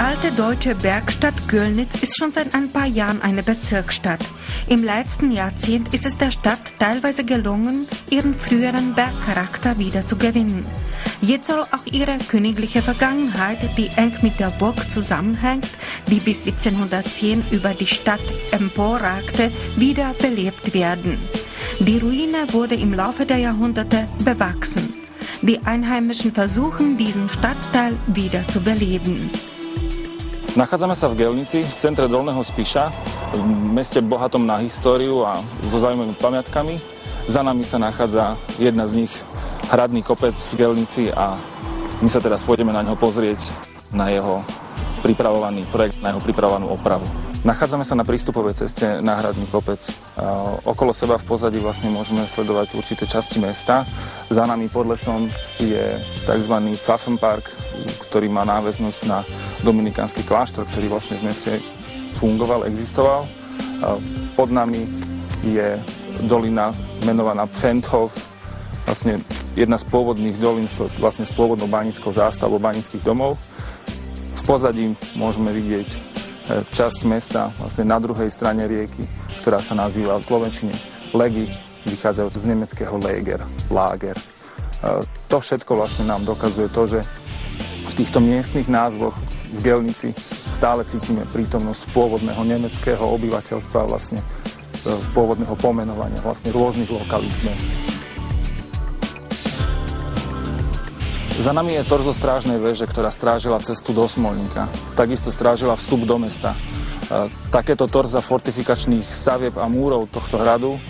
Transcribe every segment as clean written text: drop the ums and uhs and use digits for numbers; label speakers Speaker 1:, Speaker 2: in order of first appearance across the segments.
Speaker 1: alte deutsche Bergstadt Göllnitz ist schon seit ein paar Jahren eine Bezirksstadt. Im letzten Jahrzehnt ist es der Stadt teilweise gelungen, ihren früheren Bergcharakter wieder zu gewinnen. Jetzt soll auch ihre königliche Vergangenheit, die eng mit der Burg zusammenhängt, die bis 1710 über die Stadt emporragte, wieder belebt werden. Die Ruine wurde im Laufe der Jahrhunderte bewachsen. Die Einheimischen versuchen, diesen Stadtteil wieder zu beleben.
Speaker 2: Nachádzame sa v Gelnici, v centre Dolného Spiša, v meste bohatom na históriu a so zaujímavými pamiatkami. Za nami sa nachádza jedna z nich, hradný kopec v Gelnici, a my sa teraz pôjdeme na ňo pozrieť, na jeho pripravovaný projekt, na jeho pripravovanú opravu. Nachádzame sa na prístupovej ceste na hradný kopec. Okolo seba v pozadí vlastne môžeme sledovať určité časti mesta. Za nami pod lesom je tzv. Pfaffenpark, ktorý má náväznosť na dominikánsky kláštor, ktorý vlastne v meste fungoval, existoval. Pod nami je dolina menovaná Pfändhof, vlastne jedna z pôvodných dolín, vlastne s pôvodnou banickou zástavbou banických domov. V pozadí môžeme vidieť časť mesta vlastne na druhej strane rieky, ktorá sa nazýva v slovenčine Legi, vychádzajúce z nemeckého Lager. To všetko vlastne nám dokazuje to, že v týchto miestnych názvoch v Gelnici stále cítime prítomnosť pôvodného nemeckého obyvateľstva, vlastne pôvodného pomenovania vlastne rôznych lokalít v meste. Za nami je torzo strážnej väže, ktorá strážila cestu do Smolníka. Takisto strážila vstup do mesta. Takéto torza fortifikačných stavieb a múrov tohto hradu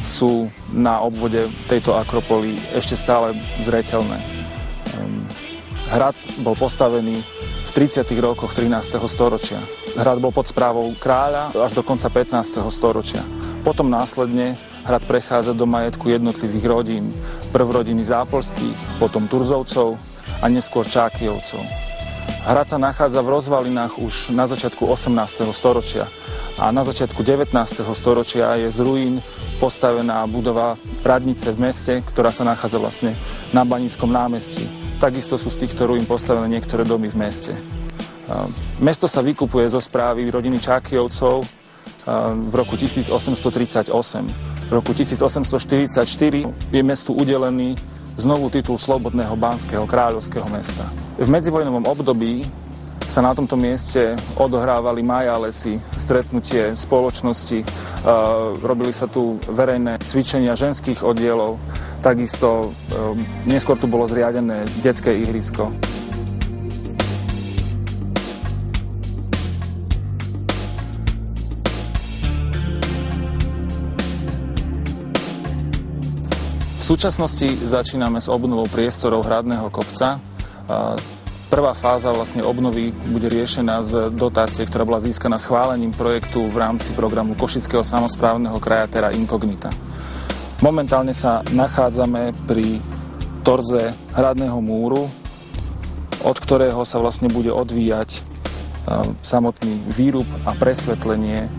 Speaker 2: sú na obvode tejto akropoly ešte stále zreteľné. Hrad bol postavený v 30. rokoch 13. storočia. Hrad bol pod správou kráľa až do konca 15. storočia. Potom následne hrad prechádza do majetku jednotlivých rodín. Prv rodiny Zápolských, potom Turzovcov a neskôr Čákyjovcov. Hrad sa nachádza v rozvalinách už na začiatku 18. storočia a na začiatku 19. storočia je z ruín postavená budova radnice v meste, ktorá sa nachádza vlastne na Baníckom námestí. Takisto sú z týchto ruín postavené niektoré domy v meste. Mesto sa vykupuje zo správy rodiny Čákyjovcov v roku 1838. V roku 1844 je mestu udelený znovu titul slobodného banského kráľovského mesta. V medzivojnovom období sa na tomto mieste odohrávali majálesy, stretnutie spoločnosti, robili sa tu verejné cvičenia ženských oddielov, takisto neskôr tu bolo zriadené detské ihrisko. V súčasnosti začíname s obnovou priestorov hradného kopca. Prvá fáza vlastne obnovy bude riešená z dotácie, ktorá bola získaná schválením projektu v rámci programu Košického samosprávneho kraja Terra Incognita. Momentálne sa nachádzame pri torze hradného múru, od ktorého sa vlastne bude odvíjať samotný výrub a presvetlenie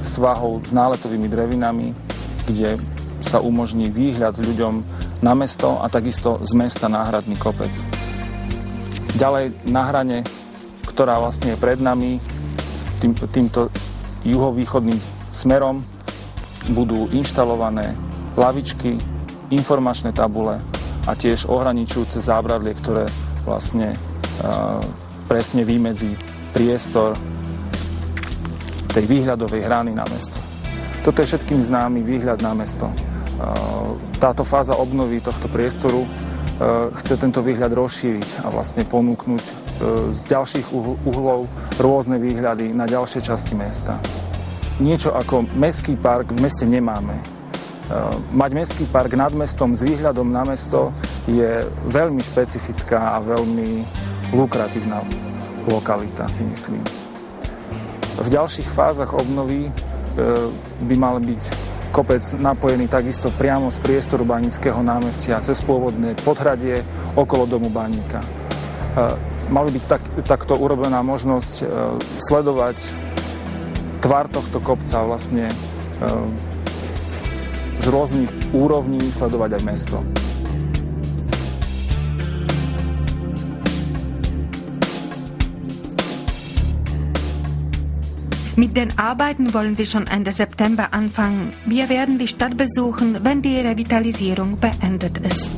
Speaker 2: svahov s náletovými drevinami, kde sa umožní výhľad ľuďom na mesto a takisto z mesta na hradný kopec. Ďalej na hrane, ktorá vlastne je pred nami, týmto juhovýchodným smerom, budú inštalované lavičky, informačné tabule a tiež ohraničujúce zábradlie, ktoré vlastne presne vymedzí priestor tej výhľadovej hrany na mesto. Toto je všetkým známy výhľad na mesto. Táto fáza obnovy tohto priestoru chce tento výhľad rozšíriť a vlastne ponúknuť z ďalších uhlov rôzne výhľady na ďalšie časti mesta. Niečo ako mestský park v meste nemáme. Mať mestský park nad mestom s výhľadom na mesto je veľmi špecifická a veľmi lukratívna lokalita, si myslím. V ďalších fázach obnovy by mal byť kopec napojený takisto priamo z priestoru Banického námestia cez pôvodné podhradie okolo domu Baníka. Mala byť takto urobená možnosť sledovať tvar tohto kopca vlastne z rôznych úrovní, sledovať aj mesto.
Speaker 1: Mit den Arbeiten wollen sie schon Ende September anfangen. Wir werden die Stadt besuchen, wenn die Revitalisierung beendet ist.